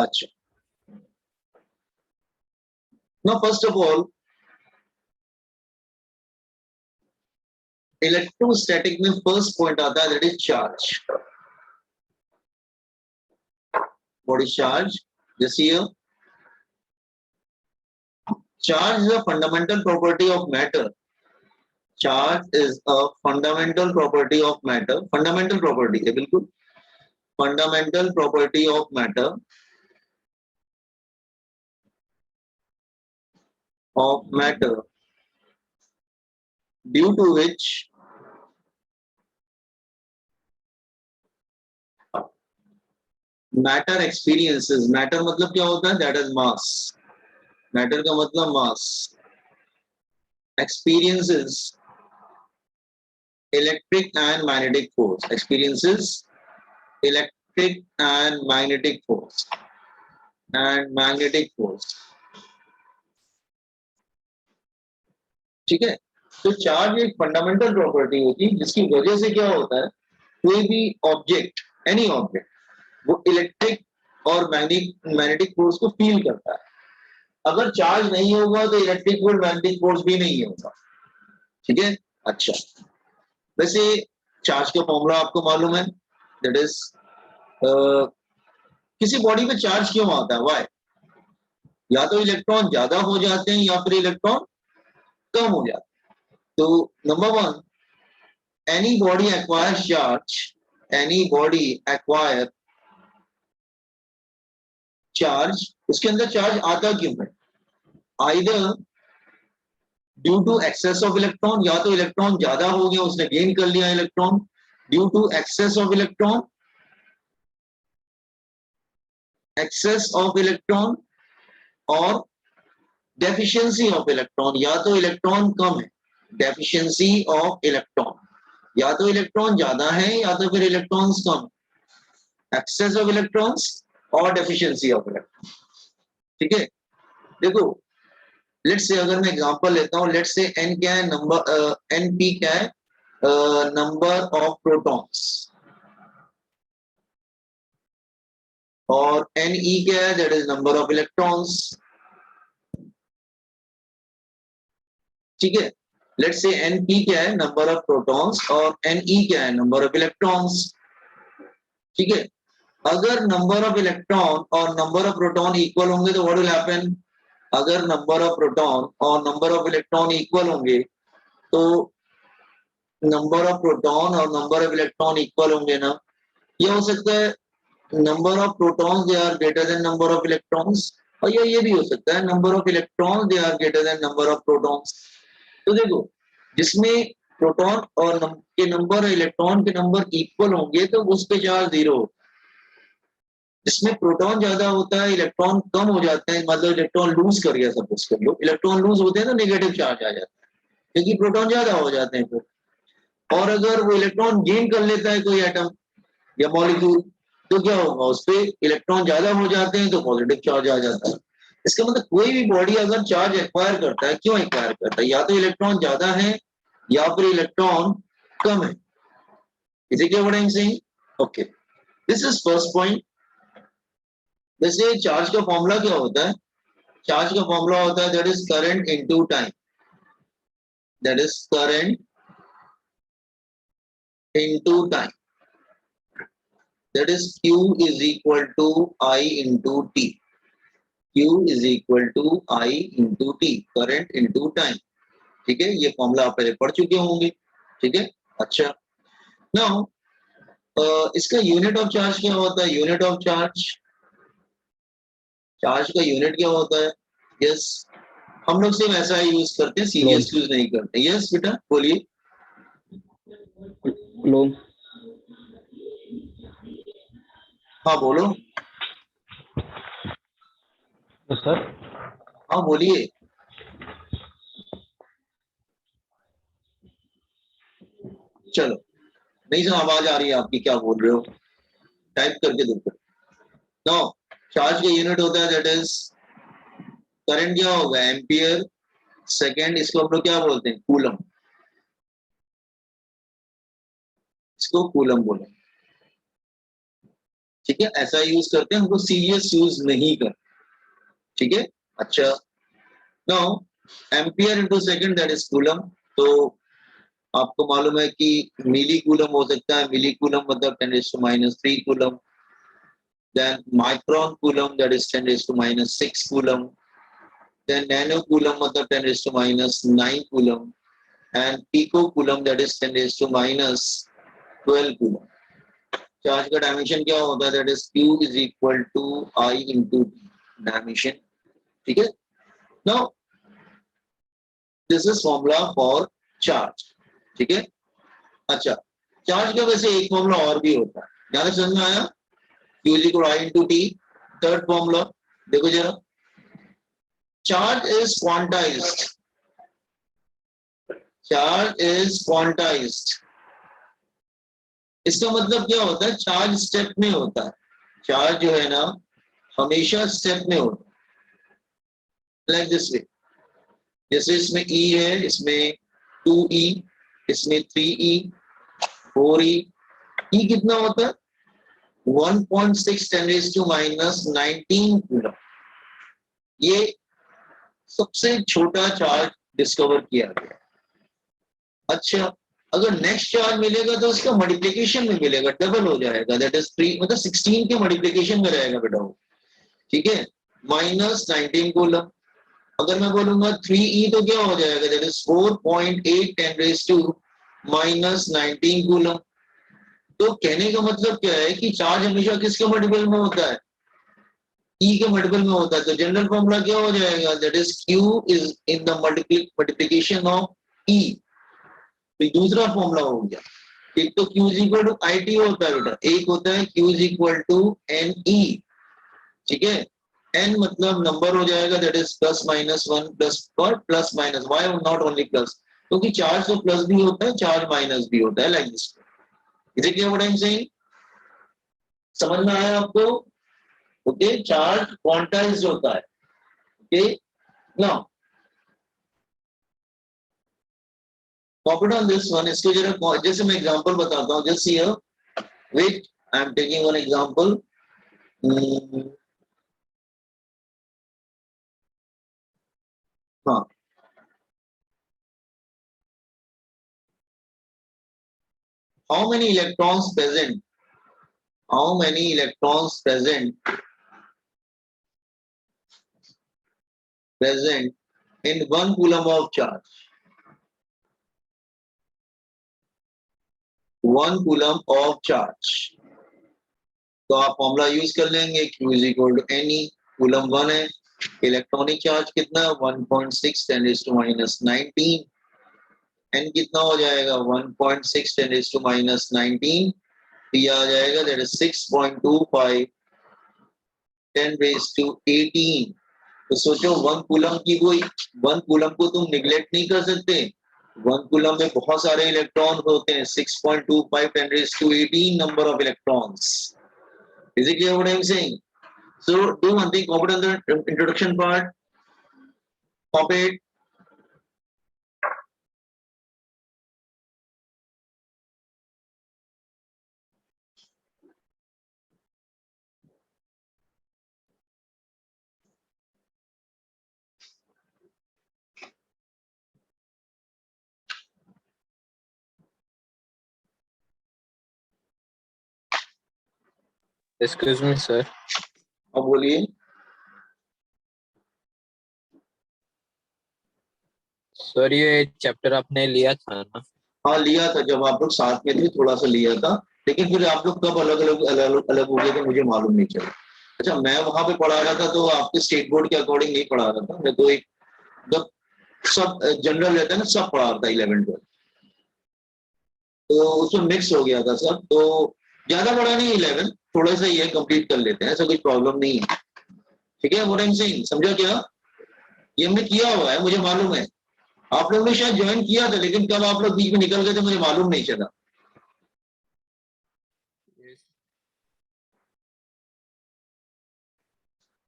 अच्छा, now first of all electrostatic में first point आता है that is charge. What is charge? Just here, charge is a fundamental property of matter. Charge is a fundamental property of matter. Fundamental property है बिल्कुल. Fundamental property of matter. Of matter, due to which matter experiences. Matter मतलब क्या होता है? That is mass. Matter का मतलब mass. Experiences electric and magnetic force. Experiences electric and magnetic force. And magnetic force. ठीक है. तो चार्ज एक फंडामेंटल प्रॉपर्टी होती है जिसकी वजह से क्या होता है, कोई भी ऑब्जेक्ट, एनी ऑब्जेक्ट, वो इलेक्ट्रिक और मैग्नेटिक फोर्स को फील करता है. अगर चार्ज नहीं होगा तो इलेक्ट्रिक और मैग्नेटिक फोर्स भी नहीं होगा. ठीक है. अच्छा, वैसे चार्ज का फॉर्मूला आपको मालूम है, दैट इज किसी बॉडी में चार्ज क्यों आता है? व्हाई? या तो इलेक्ट्रॉन ज्यादा हो जाते हैं या फिर इलेक्ट्रॉन कम हो जाते हैं. तो number one, any body acquires charge. Any body acquire charge. उसके अंदर चार्ज आता क्यों है? Either due to excess of electron, या तो इलेक्ट्रॉन ज्यादा हो गया, उसने गेन कर लिया electron, due to excess of electron. Excess of electron और डेफिशिएंसी ऑफ इलेक्ट्रॉन. या तो इलेक्ट्रॉन कम है, डेफिशिएंसी ऑफ इलेक्ट्रॉन. या तो इलेक्ट्रॉन ज्यादा है या तो फिर इलेक्ट्रॉन्स कम. एक्सेस ऑफ इलेक्ट्रॉन्स और डेफिशिएंसी ऑफ इलेक्ट्रॉन. ठीक है. देखो, लेट्स से अगर मैं एग्जांपल लेता हूं, लेट्स से n क्या है, नंबर np क्या है, नंबर ऑफ प्रोटॉन्स, और ne क्या है, that is number of electrons. ठीक है. लेट्स से np क्या है, नंबर ऑफ प्रोटॉन्स, और ne क्या है, नंबर ऑफ इलेक्ट्रॉन्स. ठीक है. अगर नंबर ऑफ इलेक्ट्रॉन और नंबर ऑफ प्रोटॉन इक्वल होंगे तो व्हाट विल हैपन? अगर नंबर ऑफ प्रोटॉन और नंबर ऑफ इलेक्ट्रॉन इक्वल होंगे तो नंबर ऑफ प्रोटॉन और नंबर ऑफ इलेक्ट्रॉन इक्वल होंगे ना. ये हो सकता है number of protons they are greater than number of electrons, और ये भी हो सकता है number of electrons they are greater than number of protons. तो देखो, जिसमें प्रोटॉन और के नंबर और इलेक्ट्रॉन के नंबर इक्वल होंगे तो उस पे चार्ज जीरो. जिसमें प्रोटॉन ज्यादा होता है, इलेक्ट्रॉन कम हो जाते हैं, मतलब इलेक्ट्रॉन लूज कर गया, सपोज कर लो, इलेक्ट्रॉन लूज होते हैं तो नेगेटिव चार्ज आ जाता है क्योंकि प्रोटॉन ज्यादा हो जाते हैं फिर. और अगर वो इलेक्ट्रॉन गेन कर लेता है कोई एटम या मॉलिक्यूल, तो क्या होगा, उस पे इलेक्ट्रॉन ज्यादा हो जाते हैं तो पॉजिटिव चार्ज आ जाता है. इसका मतलब कोई भी बॉडी अगर चार्ज एक्वायर करता है, क्यों एक्वायर करता है? या तो इलेक्ट्रॉन ज्यादा है या फिर इलेक्ट्रॉन कम है. Is it what I am saying? Okay, this is first point. वैसे चार्ज का फॉर्मूला क्या होता है? चार्ज का फॉर्मूला होता है that is current into time. That is current into time. That is Q is equal to I into T. Q is equal to I into T. Current into time. ठीक है. ये formula आप पहले पढ़ चुके होंगे. ठीक है. अच्छा, नाउ इसका यूनिट ऑफ चार्ज क्या होता है? यूनिट ऑफ चार्ज, चार्ज का यूनिट क्या होता है? यस, हम लोग सेम ऐसा ही यूज करते हैं, सीरियस यूज नहीं करते. यस बेटा बोलिए. कूलम. हाँ बोलो. सर. हाँ बोलिए. चलो, नहीं सर, आवाज आ रही है आपकी, क्या बोल रहे हो? टाइप करके देखो. नो, चार्ज का यूनिट होता है दैट इज करंट. क्या होगा? Ampere second. इसको हम लोग क्या बोलते हैं? कूलम. इसको कूलम बोले. ठीक है, ऐसा यूज करते हैं, हमको सीरियस यूज नहीं कर। ठीक है, अच्छा now ampere into second that is coulomb. तो आपको मालूम है कि मिली कूलम हो सकता है, मिली कूलम मतलब 10⁻³ coulomb, then micron coulomb that is 10⁻⁶ coulomb, then nano coulomb मतलब 10⁻⁹ coulomb, and pico coulomb that is 10⁻12 coulomb। Charge का डायमेंशन क्या होता है? That is Q is equal to I into dimension. ठीक है, now this is formula for charge. ठीक है, अच्छा चार्ज का वैसे एक फॉर्मूला और भी होता है, ध्यान से समझ में आया? Q is equal to I into T। Third formula देखो जरा, charge is quantized, charge is quantized. इसका मतलब क्या होता है? चार्ज स्टेप में होता है, चार्ज जो है ना हमेशा स्टेप में होता है, लाइक दिस वे। जैसे इसमें E है, इसमें 2E, इसमें 3E, 4E। E कितना होता है? 1.6 10⁻⁻19 कूलम। ये सबसे छोटा चार्ज डिस्कवर किया गया। अच्छा, अगर नेक्स्ट चार्ज मिलेगा तो उसका मल्टीप्लिकेशन में मिलेगा, डबल हो जाएगा, दैट इज 3 मतलब 16 के मल्टीप्लिकेशन में रहेगा बेटा वो। ठीक है, -19 कूलम। अगर मैं बोलूंगा 3E तो क्या हो जाएगा? That is 4.8 10⁻⁻19 coulomb. तो कहने का मतलब क्या है कि चार्ज हमेशा किसके मल्टीपल में होता है? E के मल्टीपल में होता है। तो जनरल फॉर्मूला क्या हो जाएगा? That is Q is in the multiplication of E। तो दूसरा फॉर्मूला हो गया। एक तो Q is equal to IT होता है बेटा, एक होता है Q is equal to NE। ठीक है, n मतलब नंबर हो जाएगा, दैट इज +-1 प्लस और plus-, why not only plus? क्योंकि चार्ज तो प्लस भी होता है, चार्ज माइनस भी होता है, like this. Is it clear what I am saying? समझ में आया आपको? ओके, चार्ज क्वांटाइज्ड होता है। Okay, now copy on this one. इसको जरा जैसे मैं एग्जांपल बताता हूं, just here wait, I am taking one example. हाँ, how many electrons present, how many electrons present in 1 coulomb of charge? 1 coulomb of charge। तो आप फॉर्मूला यूज कर लेंगे, Q is equal to NE। Coulomb 1 है, electronic charge कितना? 1.6 10⁻⁹। n कितना हो जाएगा? 1.6 10⁻⁹। ये आ जाएगा, दैट इज 6.25 10⁻18। तो सोचो 1 कूलम की कोई 1 कूलम को तुम निगलेक्ट नहीं कर सकते। 1 कूलम में बहुत सारे इलेक्ट्रॉन होते हैं, 6.25 10⁻18 number of electrons. Is it clear what I am saying? So do one thing, copy on the introduction part, copy it. Excuse me sir. अब बोलिए। सर ये चैप्टर आपने लिया था ना? हाँ लिया था, जब आप लोग साथ में थे थोड़ा सा लिया था, लेकिन फिर आप लोग कब अलग अलग हो गए थे मुझे मालूम नहीं चला। अच्छा, मैं वहां पे पढ़ा रहा था तो आपके स्टेट बोर्ड के अकॉर्डिंग नहीं पढ़ा रहा था, मैं तो एक जब सब जनरल रहता है ना, सब पढ़ा रहा था 11th 12th, तो उसमें मिक्स हो गया था सब। तो ज्यादा बड़ा नहीं 11th, थोड़ा सा ही है, कंप्लीट कर लेते हैं, ऐसा कुछ प्रॉब्लम नहीं है। ठीक है, व्हाट आई एम सेइंग, समझा क्या? ये हमने किया हुआ है, मुझे मालूम है। आप लोगों ने शायद ज्वाइन किया था, लेकिन कब आप लोग बीच में निकल गए थे मुझे मालूम नहीं चला।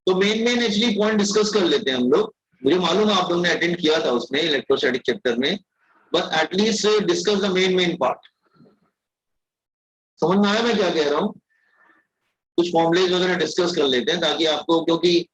तो मेन एक्चुअली पॉइंट डिस्कस कर लेते हैं हम लोग। मुझे मालूम है आप लोगों ने अटेंड किया था उसमें, इलेक्ट्रोस्टैटिक चैप्टर में, but at least discuss the main part. समझ में आया मैं क्या कह रहा हूँ? कुछ फॉर्मुलेज वगैरह डिस्कस कर लेते हैं ताकि आपको, क्योंकि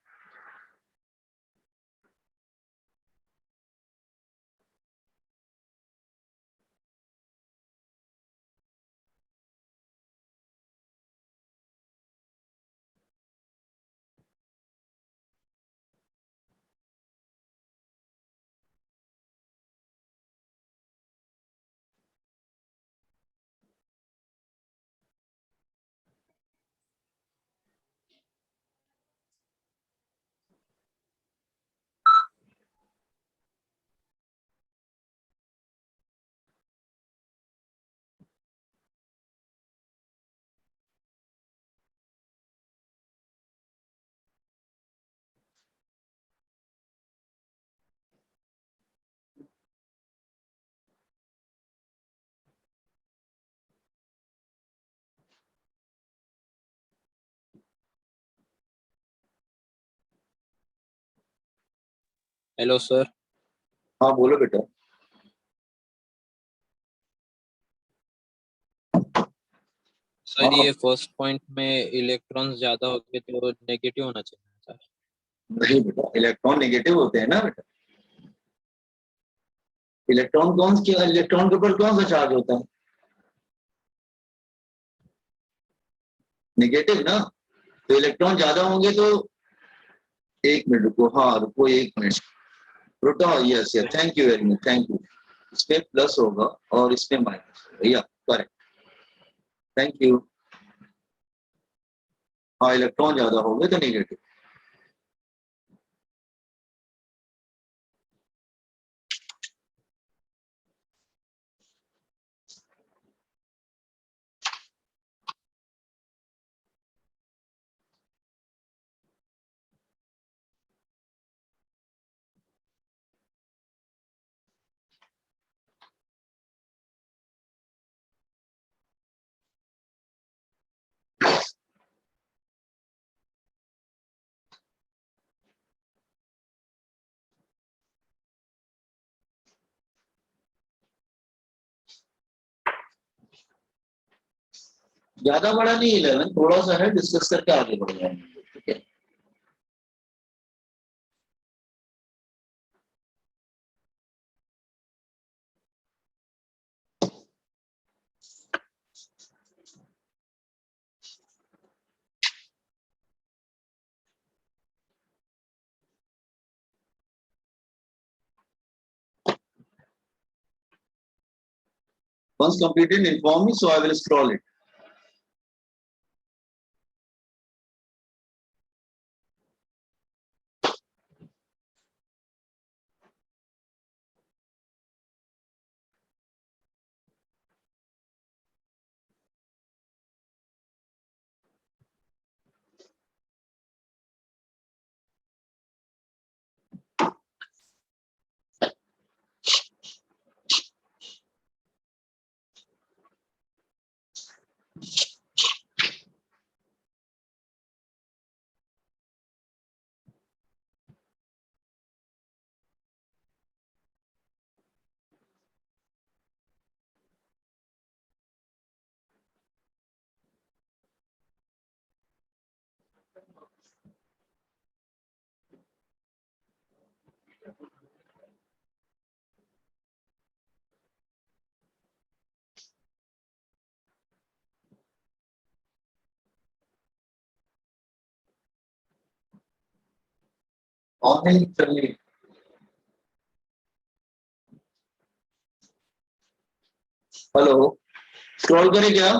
हेलो सर। हाँ बोलो बेटा। सर हाँ ये फर्स्ट पॉइंट में इलेक्ट्रॉन्स ज्यादा होते तो नेगेटिव होना चाहिए सर। नहीं बेटा, इलेक्ट्रॉन नेगेटिव होते हैं ना बेटा। इलेक्ट्रॉन के ऊपर कौन सा चार्ज होता है? नेगेटिव ना। तो इलेक्ट्रॉन ज्यादा होंगे तो, एक मिनट रुको, हाँ रुको एक मिनट। रुको, yes yes, thank you very much, thank you. इसमें प्लस होगा और इसमें माइनस होगा, या करेक्ट, थैंक यू। हाँ, इलेक्ट्रॉन ज्यादा होंगे तो नेगेटिव। ज्यादा बड़ा नहीं 11, थोड़ा सा है, डिस्कस करके आगे बढ़ जाएंगे, ठीक है। Once completed, inform me, so I will scroll it. Online चलिए। हेलो, स्क्रॉल करें क्या?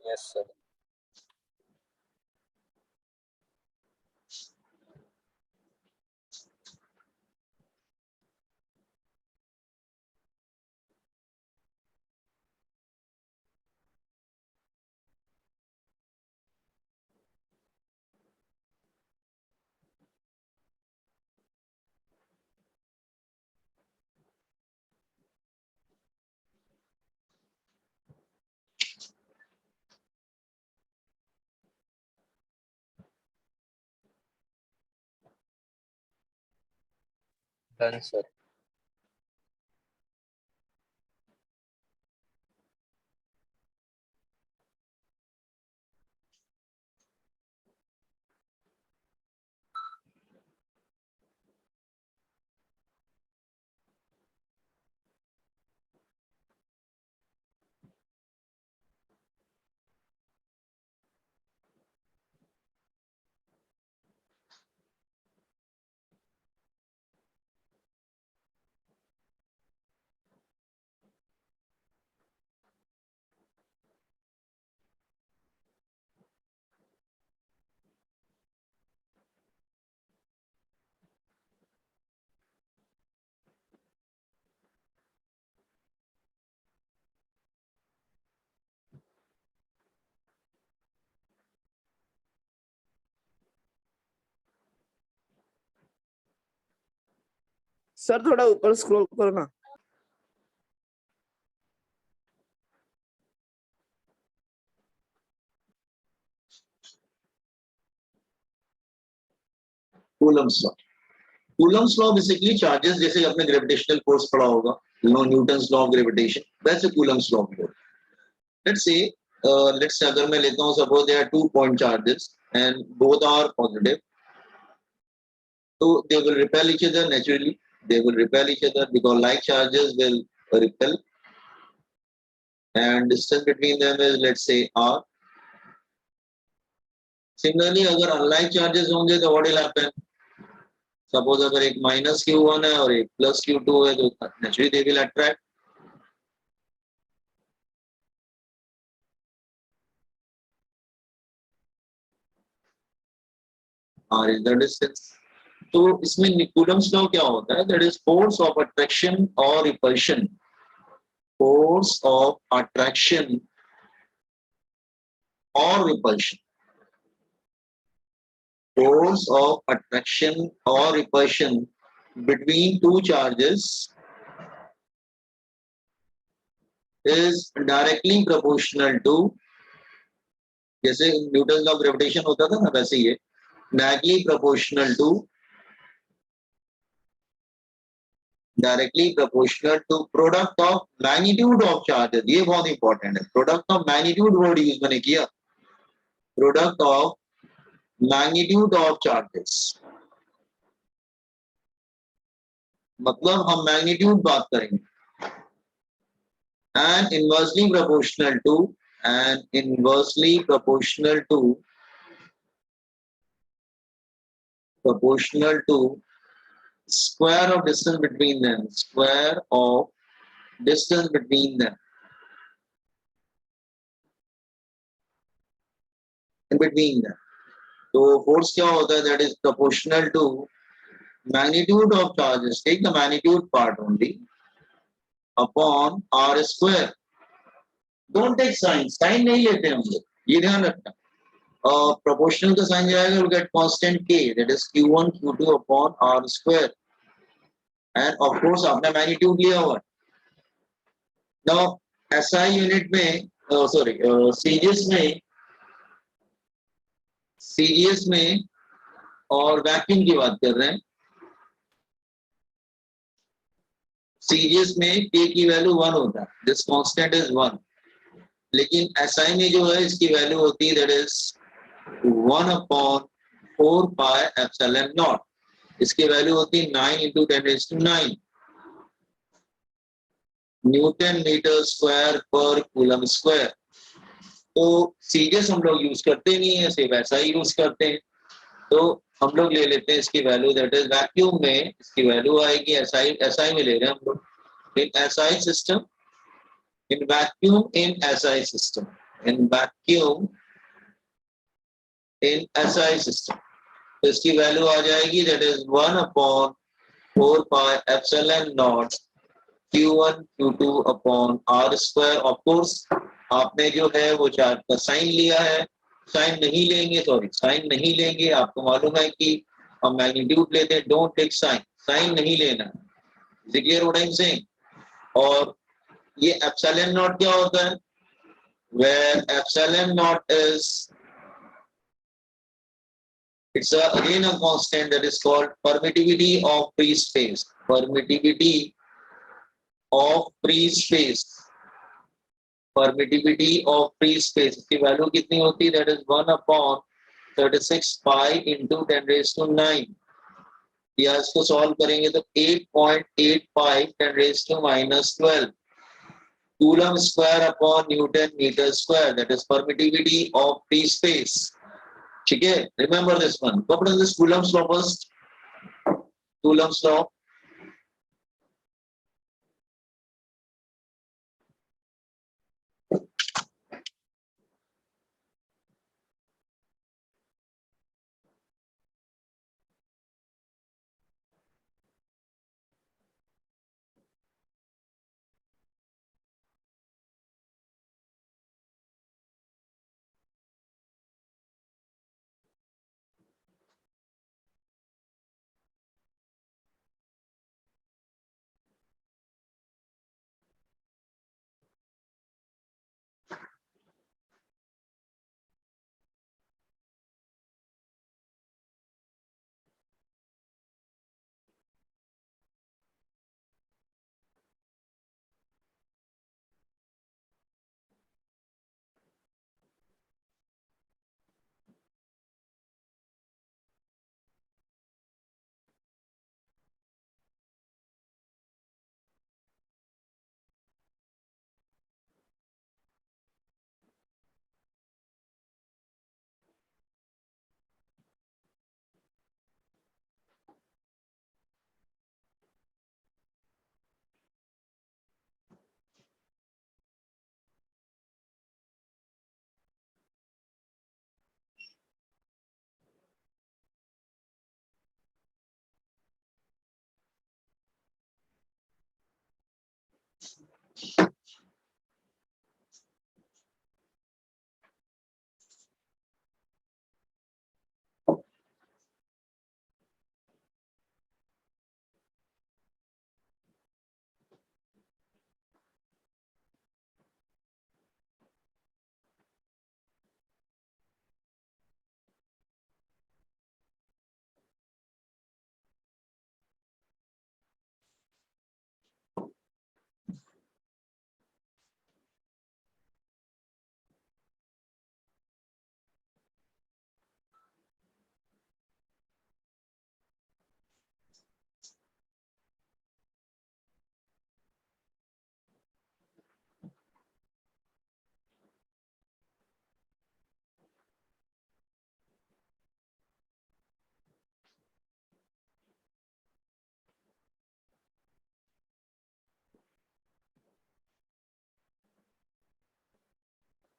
Yes sir. Done sir. Sir थोड़ा ऊपर स्क्रॉल करो ना। Coulomb's law. Coulomb's law basically charges, जैसे आपने ग्रेविटेशनल फोर्स पढ़ा होगा, न्यूटन्स लॉ ऑफ ग्रेविटेशन, वैसे कूलम्स लॉ भी होता है। लेट्स से अगर मैं लेता हूं, suppose there are 2 point charges and both are positive, so they will repel each other naturally. They will repel each other because like charges will repel, and distance between them is, let's say, r. Similarly, अगर unlike charges होंगे तो what will happen? Suppose अगर एक minus q1 है और एक plus q2 है, तो naturally they will attract. r is the distance. तो इसमें कूलम्स लॉ क्या होता है? That is force of attraction or repulsion. Force of attraction or repulsion. Force of attraction or repulsion between two charges is directly proportional to, जैसे Newton law of gravitation होता था ना, वैसे ही है, directly proportional to product of magnitude of charges. ये बहुत important है, product of magnitude word use मैंने किया, product of magnitude of charges, मतलब हम मैग्नीट्यूड बात करेंगे, and inversely proportional to square of distance between them, in between them. तो force क्या होता है? That is proportional to magnitude of charges, take the magnitude part only, upon r square. Don't take sign नहीं लेते हम लोग, ये ध्यान रखना। Proportional का साइन जाएगा, we'll get constant k, that is q1 q2 upon r square, and of course आपने magnitude लिया हुआ। Now SI यूनिट में, सीजीएस में और वैक्यूम की बात कर रहे हैं। सीजीएस में k की वैल्यू 1 होता है, दिस कांस्टेंट इज 1, लेकिन एसआई में जो है इसकी वैल्यू होती है, that is 1 upon 4 pi epsilon not, इसकी वैल्यू होती है 9 into 10⁹ न्यूटन मीटर स्क्वायर पर कूलम स्क्वायर। तो सीजीएस हम लोग यूज करते नहीं है, सिर्फ एसआई यूज करते हैं, तो हम लोग ले लेते हैं इसकी वैल्यू, दैट इज वैक्यूम में इसकी वैल्यू आएगी, एसआई में ले रहे हैं हम लोग, in SI system, in vacuum in SI system, तो इसकी वैल्यू आ जाएगी, that is 1 upon 4 pi epsilon not q1 q2 upon r square. Of course आपने जो है वो चार्ज का साइन लिया है, साइन नहीं लेंगे, आपको मालूम है कि हम मैग्नीट्यूड लेते हैं, डोंट टेक साइन नहीं लेना, clear what I am saying. और ये एप्सिलॉन नॉट क्या होता है? Where epsilon naught is, it's again a constant that is called permittivity of free space, इसकी वैल्यू कितनी होती है? That is 1 upon 36 pi into 10⁹9, या इसको सॉल्व करेंगे तो 8.85 10⁻⁻12 coulomb square upon newton metre square, that is permittivity of free space. ठीक है, remember this one. What is this Coulomb's law first? Coulomb's law,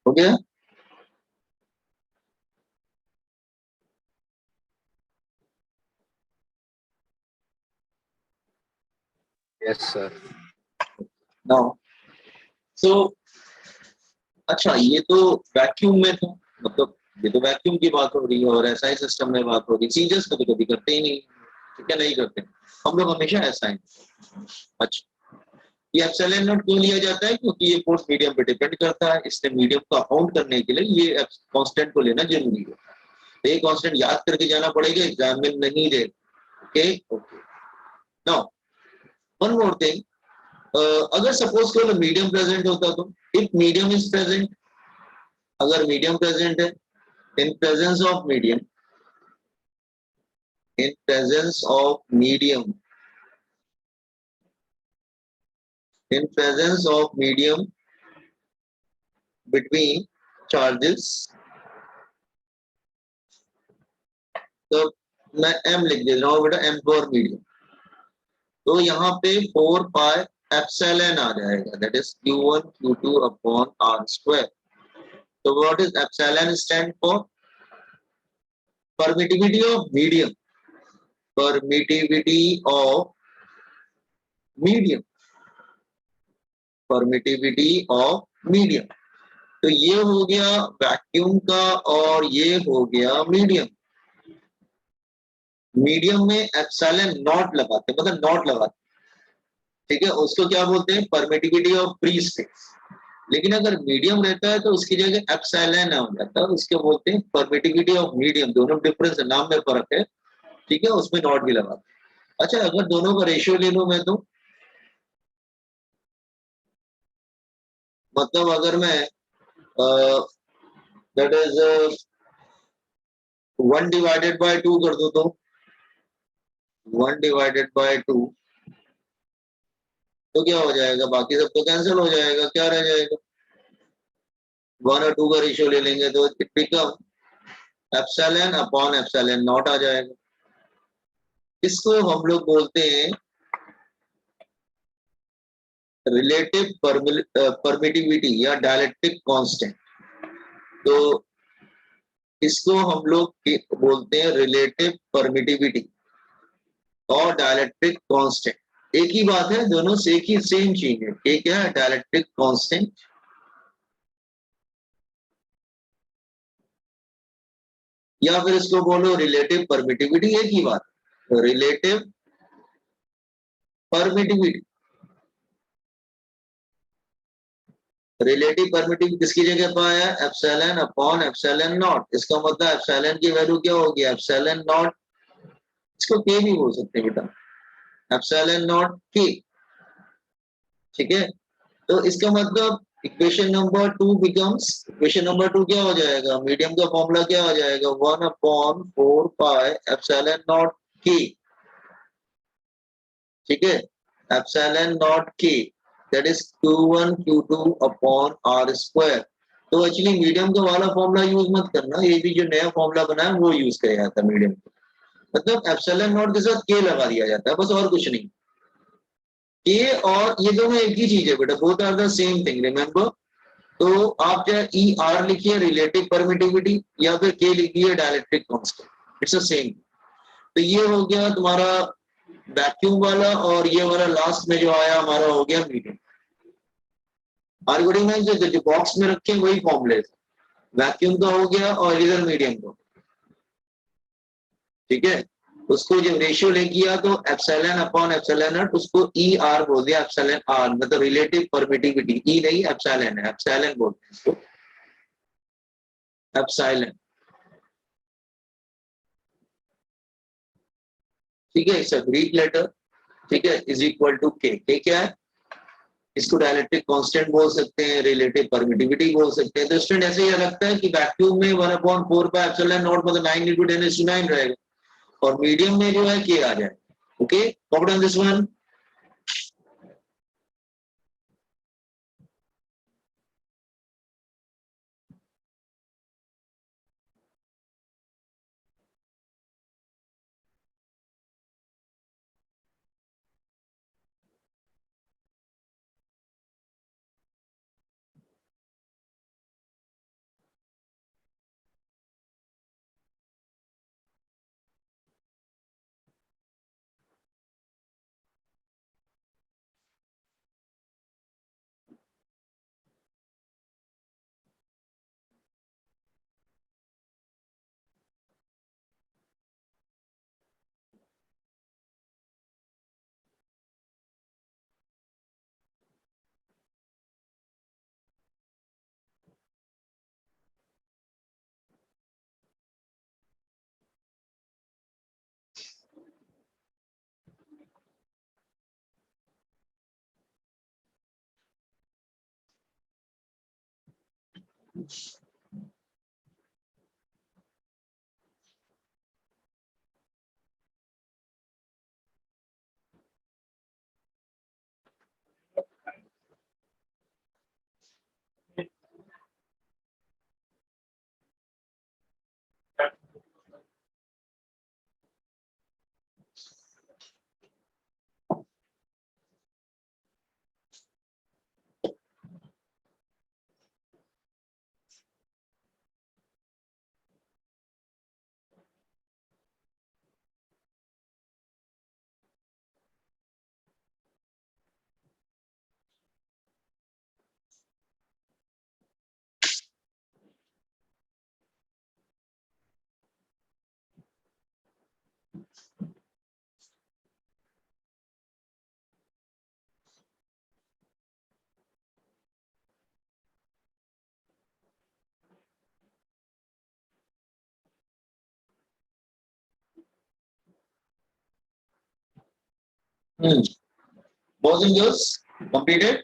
हो गया? Yes sir. नाउ सो अच्छा, ये तो वैक्यूम में था, मतलब ये तो वैक्यूम की बात हो रही है और एसआई सिस्टम में बात हो रही है। सीजर्स कभी कभी करते ही नहीं, ठीक है, नहीं करते हम लोग, हमेशा एसआई। अच्छा, ये एप्सिलॉन नॉट क्यों लिया जाता है? क्योंकि ये फोर्स मीडियम पे डिपेंड करता है, इसलिए मीडियम को अकाउंट करने के लिए ये कांस्टेंट को लेना जरूरी है। तो ये कांस्टेंट याद करके जाना पड़ेगा, एग्जाम में नहीं दे। Okay okay. Now one more thing, अगर सपोज करो मीडियम प्रेजेंट होता तो, इफ मीडियम इज प्रेजेंट, अगर मीडियम प्रेजेंट है, in presence of medium, in presence of medium, in presence of medium between charges, तो मैं m लिख दे रहा हूँ बेटा, m फॉर मीडियम। तो यहाँ पे 4 पाई एप्सिलॉन आ जाएगा, that is q1 q2 upon r square. तो what is epsilon stand for? Permittivity of medium, permittivity of medium, permittivity of medium. तो ये हो गया वैक्यूम का और ये हो गया मीडियम। मीडियम में एप्सिलॉन नॉट लगाते, मतलब नॉट लगाते, ठीक है, उसको क्या बोलते हैं? Permittivity of free space. लेकिन अगर मीडियम रहता है तो उसकी जगह एप्सिलॉन हो जाता है, उसको बोलते हैं परमिटिविटी ऑफ मीडियम। दोनों डिफरेंस है, नाम में फर्क है, ठीक है, उसमें नॉट भी लगाते। अच्छा, अगर दोनों का रेशियो ले लूं मैं, तो मतलब अगर मैं दैट इज 1 डिवाइडेड बाय 2 कर दो, तो 1 डिवाइडेड बाय 2 तो क्या हो जाएगा? बाकी सब तो कैंसिल हो जाएगा, क्या रह जाएगा? 1 और 2 का रेशियो ले लेंगे तो it become epsilon upon epsilon naught आ जाएगा। इसको हम लोग बोलते हैं रिलेटिव परमिटिविटी या डायलेक्ट्रिक कांस्टेंट। तो इसको हम लोग बोलते हैं रिलेटिव परमिटिविटी और डायलेक्ट्रिक कांस्टेंट। एक ही बात है, दोनों से एक ही सेम चीज है। एक है डायलेक्ट्रिक कांस्टेंट, या फिर इसको बोलो रिलेटिव परमिटिविटी, एक ही बात। रिलेटिव परमिटिविटी, रिलेटिव परमिटिविटी किसकी जगह पर आया? Epsilon upon epsilon not. इसका मतलब एप्सिलॉन की वैल्यू क्या होगी? एप्सिलॉन नॉट, इसको के भी बोल सकते हैं बेटा, एप्सिलॉन नॉट के, ठीक है। तो इसका मतलब equation number 2 becomes, equation number 2 क्या हो जाएगा? मीडियम का फॉर्मूला क्या हो जाएगा? 1 अपॉन 4 पाई एप्सिलॉन नॉट के, ठीक है, एप्सिलॉन नॉट के, that is q1 q2 upon r square. तो एक्चुअली मीडियम का वाला फॉर्मूला यूज मत करना, ये भी जो नया फॉर्मूला बना है वो यूज किया जाता है मीडियम का। मतलब एप्सिलॉन नॉट के साथ के लगा दिया जाता है, बस, और कुछ नहीं। के और ये दोनों एक ही चीज है बेटा, both are the same thing, remember. तो आप चाहे ई आर लिखिए रिलेटिव परमिटिविटी, या फिर के लिखिए dielectric constant, it's the same. तो ये हो गया तुम्हारा वैक्यूम वाला, और ये वाला लास्ट में जो आया हमारा हो गया मीडियम। आर्गोडी में जो बॉक्स में रखे हैं वही फॉर्मूले, वैक्यूम का हो गया और इधर मीडियम का, ठीक है। उसको जब रेशियो ले किया तो एप्सिलॉन अपॉन एप्सिलॉन नॉट, उसको ई आर बोल दिया, एप्सिलॉन आर मतलब रिलेटिव परमिटिविटी, ई नहीं एप्सिलॉन है, एप्सिलॉन बोलते हैं इसको, एप्सिलॉन, ठीक है। इट्स अ ग्रीक लेटर, ठीक है, इज इक्वल टू के। के क्या है, इसको डायलेक्ट्रिक कांस्टेंट बोल सकते हैं, रिलेटिव परमिटिविटी बोल सकते हैं। तो स्टूडेंट ऐसे ये लगता है कि वैक्यूम में 1/4 पाई एप्सिलॉन नॉट मतलब 9 × 10⁹ रहेगा, और मीडियम में जो है के आ जाए। Okay, copy on this one. Boys and girls, completed.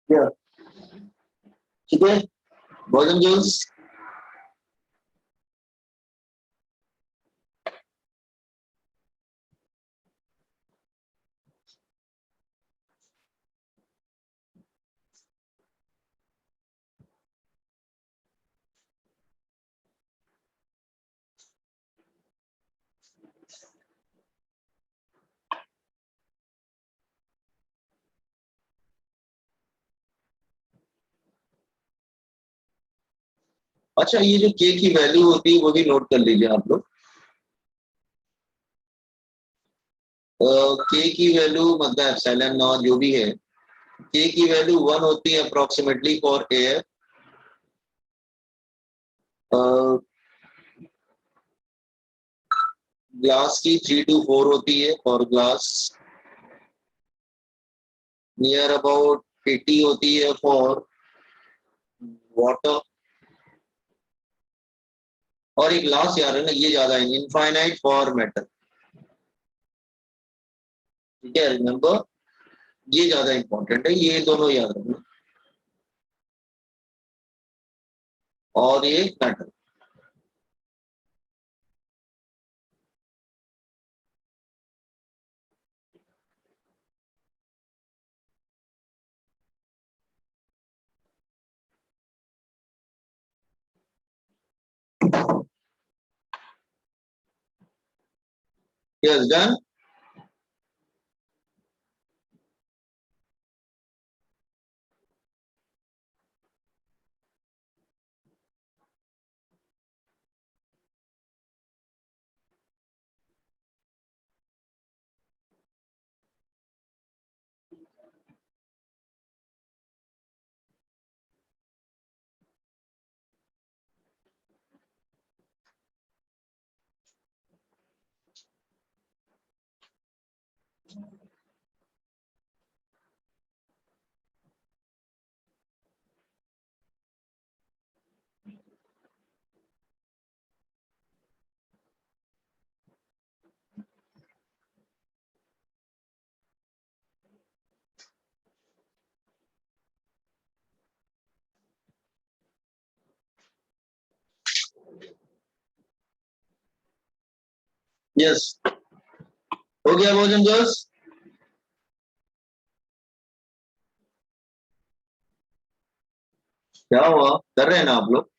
Yeah. ठीक है, boys and girls. अच्छा, ये जो के की वैल्यू होती है वो भी नोट कर लीजिए आप लोग। के की वैल्यू मतलब एप्सिलॉन नॉट जो भी है, के की वैल्यू 1 होती है अप्रोक्सीमेटली फॉर एयर, ग्लास की 3 to 4 होती है फॉर ग्लास, नियर अबाउट 80 होती है फॉर वाटर, और एक लास्ट याद रखना, ये ज्यादा है, इनफाइनाइट फॉर मैटर, ठीक है, रिमेंबर, ये ज्यादा इंपॉर्टेंट है, ये दोनों याद रखना, और ये मैटर। Yes, done. Yes. हो गया भोजन जोश? क्या हुआ, कर रहे हैं ना आप लोग?